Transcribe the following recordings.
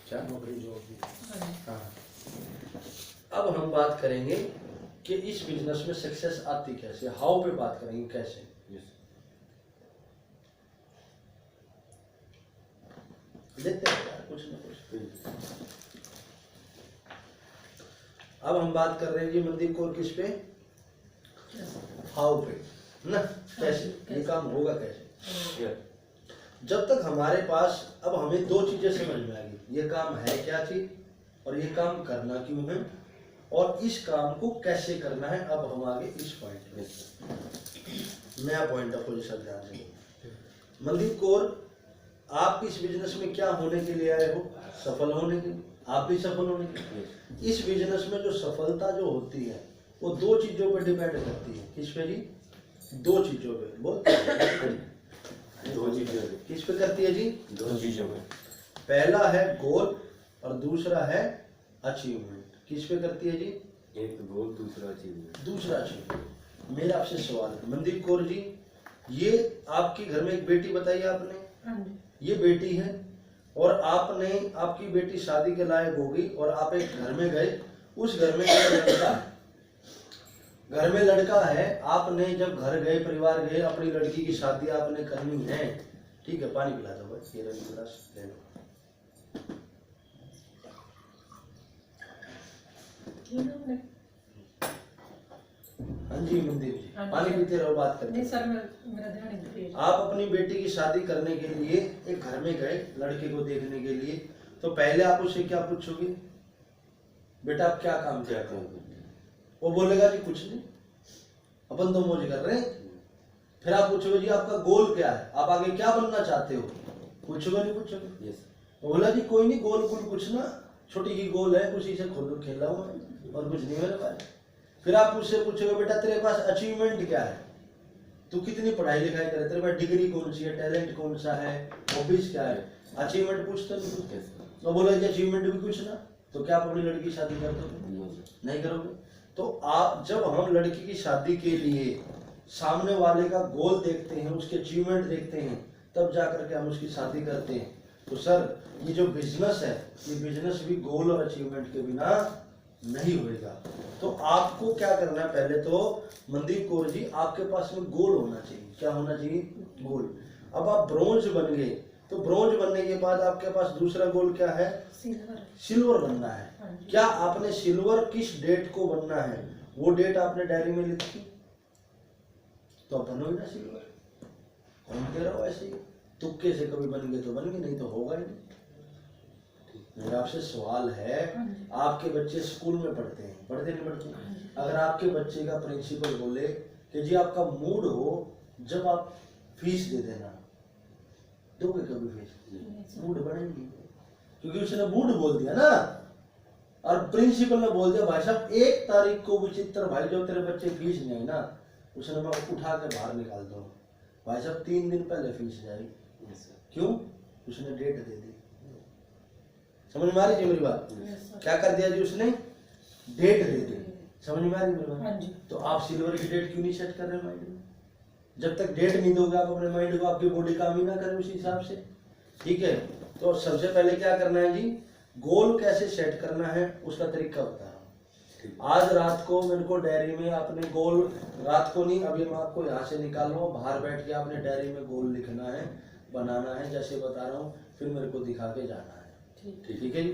क्या नौकरी जॉब। हाँ, अब हम बात करेंगे कि इस बिजनेस में सक्सेस आती कैसे, हाउ पे बात करेंगे कैसे। देखते हैं यार कुछ ना कुछ। अब हम बात कर रहे हैं जी मनदीप कौर किस पे, हाउ पे ना, कैसे ये काम होगा कैसे। जब तक हमारे पास, अब हमें दो चीजें समझ में आ गई, ये काम है क्या चीज और ये काम करना क्यों है और इस काम को कैसे करना है। अब हम आगे इस पॉइंट में, नया पॉइंट ऑफ व्यू ध्यान देंगे। मनदीप कौर, आप इस बिजनेस में क्या होने के लिए आए हो, सफल होने के लिए, आप भी सफल होने के लिए। इस बिजनेस में जो सफलता जो होती है वो दो चीजों पर डिपेंड करती है। किस पे जी, दो चीजों पे, बोल दो चीजों पे। किस पे करती है जी, दो चीजों पे। पहला है गोल और दूसरा है अचीवमेंट। किस पे करती है जी, एक तो गोल, दूसरा अचीवमेंट। दूसरा अचीवमेंट। मेरा आपसे सवाल है मनदीप कौर जी, ये आपके घर में एक बेटी बताई आपने, ये बेटी है और आपने, आपकी बेटी शादी के लायक होगी और आप एक घर में गए, उस घर में एक लड़का है, घर में लड़का है, आपने जब घर गए, परिवार गए, अपनी लड़की की शादी आपने करनी है, ठीक है, पानी पिला दो भाई, ये रही गिलास ले लो। हाँ जी मनदीप जी, पानी पीते रहो, बात करते नहीं सर, मेरा ध्यान नहीं। आप अपनी बेटी की शादी करने के लिए एक घर में गए लड़के को देखने के लिए, तो पहले आप उससे क्या पूछोगे, बेटा आप क्या काम करते हो। वो बोलेगा जी कुछ नहीं, अपन तो मौज कर रहे हैं। फिर आप पूछोगे जी आपका गोल क्या है, आप आगे क्या बनना चाहते हो, पूछोगे नहीं पूछोगे। वो बोला जी कोई नहीं, गोल कुल कुछ ना, छोटी की गोल है, उसी से खुद खेला हूँ और कुछ नहीं मेरे पास। फिर आप उससे पूछोगे बेटा तेरे पास अचीवमेंट क्या है, तू कितनी पढ़ाई लिखाई करे, तेरे पास डिग्री कौन सी है, टैलेंट कौन सा है, हॉबीज क्या है। अचीवमेंट पूछते नहीं, तो बोला जी अचीवमेंट भी कुछ ना, तो क्या आप अपनी लड़की की शादी कर दोगे, नहीं करोगे। तो आप, जब हम लड़की की शादी के लिए सामने वाले का गोल देखते हैं, उसके अचीवमेंट देखते हैं, तब जाकर के हम उसकी शादी करते हैं। तो सर ये जो बिजनेस है, ये बिजनेस भी गोल और अचीवमेंट के बिना नहीं होएगा। तो आपको क्या करना है, पहले तो मनदीप कौर जी आपके पास में गोल होना चाहिए। क्या होना चाहिए, गोल। अब आप ब्रोंज बन गए, तो ब्रोंज बनने के बाद आपके पास दूसरा गोल क्या है, सिल्वर बनना है। क्या आपने सिल्वर किस डेट को बनना है, वो डेट आपने डायरी में लिखी, तो अपन हो ना सिल्वर। कौन कह रहा हो ऐसे ही तुक्के से, कभी बन गए तो बन गए, नहीं तो होगा ही नहीं। मेरा आपसे सवाल है, आपके बच्चे स्कूल में पढ़ते हैं, पढ़ते नहीं पढ़ते। अगर आपके बच्चे का प्रिंसिपल बोले कि जी आपका मूड हो जब आप फीस दे देना, दोगे कभी फीस, मूड बनेगी, क्योंकि उसने मूड बोल दिया ना। और प्रिंसिपल ने बोल दिया भाई साहब 1 तारीख को विचित्र भाई जो तेरे बच्चे फीस नहीं है ना, उसने मैं उठा के बाहर निकाल दूँ। भाई साहब 3 दिन पहले फीस जाएगी, क्यों, उसने डेट दे दी। समझ में आ रही जी मेरी बात, क्या कर दिया जी उसने, डेट दे दी। समझ में आ रही मेरी बात। तो आप सिल्वर की डेट क्यों नहीं सेट कर रहे माइंड में, जब तक डेट नहीं दोगे आप अपने माइंड को, आपकी बॉडी काम ही ना करे उसी हिसाब से, ठीक है। तो सबसे पहले क्या करना है जी, गोल कैसे सेट करना है उसका तरीका बता रहा हूँ। आज रात को मेरे को डायरी में आपने गोल, रात को नहीं, अभी मैं आपको यहाँ से निकाल रहा हूँ, बाहर बैठ के आपने डायरी में गोल लिखना है, बनाना है, जैसे बता रहा हूँ, फिर मेरे को दिखा के जाना है, ठीक है जी।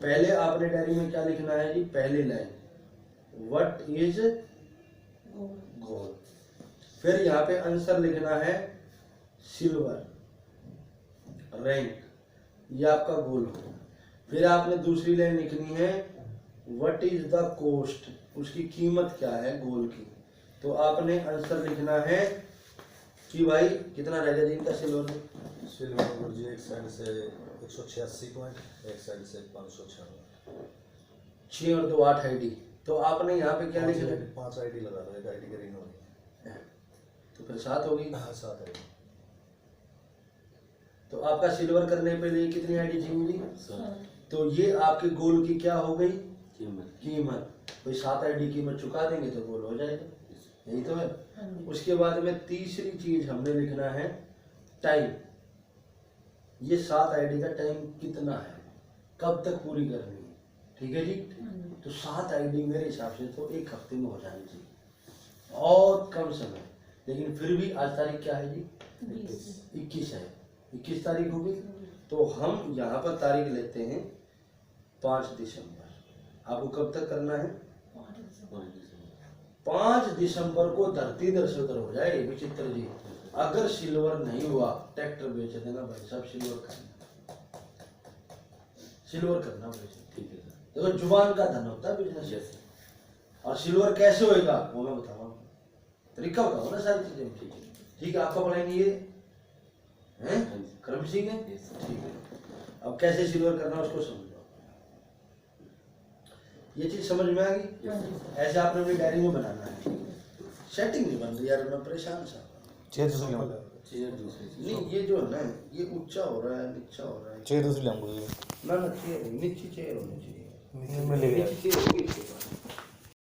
पहले आपने डायरी में क्या लिखना है जी, पहली लाइन, व्हाट इज गोल। फिर यहाँ पे आंसर लिखना है सिल्वर रैंक, ये आपका गोल हो। फिर आपने दूसरी लाइन लिखनी है व्हाट इज द कॉस्ट, उसकी कीमत क्या है गोल की। तो आपने आंसर लिखना है कि भाई कितना रहेगा जी इनका सिल्वर में, सिल्वर जी एक साइड से 186 पॉइंट, एक साइड से 596, 6 और 2 8 आईडी। तो आपने यहाँ पे क्या लिखना है, 5 आईडी लगा दो, एक आईडी की रिंग होगी, तो फिर 7 होगी। हाँ 7 आईडी। तो आपका सिल्वर करने पे लिए कितनी आईडी चाहिए जी, तो ये आपके गोल की क्या हो गई, कीमत। कोई 7 आईडी कीमत चुका देंगे तो गोल हो जाएगा, यही तो है। उसके बाद में तीसरी चीज हमने लिखना है टाइम, ये 7 आईडी का टाइम कितना है, कब तक पूरी करनी है, ठीक है जी। तो 7 आईडी मेरे हिसाब से तो 1 हफ्ते में हो जानी चाहिए, और कम समय। लेकिन फिर भी आज तारीख क्या है जी? 21 है, 21 तारीख होगी। तो हम यहाँ पर तारीख लेते हैं 5 दिसंबर। आपको कब तक करना है? 5 दिसंबर को धरती दर से उधर हो जाए विचित्र जी। अगर सिल्वर नहीं हुआ, ट्रैक्टर बेच देना भाई साहब, सिल्वर करना, सिल्वर करना भाई साहब, ठीक है सर। देखो जुबान का धन होता है बिजनेस। यस और सिल्वर कैसे होएगा वो मैं बताऊंगा, तरीका बताओ ना सारी चीजें। ठीक है, आपका पढ़ाई नहीं है कर्म सिंह है, Yes. ठीक है। अब कैसे सिल्वर करना उसको समझो, ये चीज समझ में आ गई। ऐसे आपने अपनी डायरी में बनाना है। सेटिंग नहीं बन रही यार, मैं परेशान सा। चेयर दूसरी चीज। नहीं ये जो है ना, ये ऊंचा हो रहा है, नीचा हो रहा है। चेयर दूसरी लाऊंगा ना चेयर नीचे चेयर होनी चाहिए, मैं ले गया। नीचे चेयर होगी इसके पास।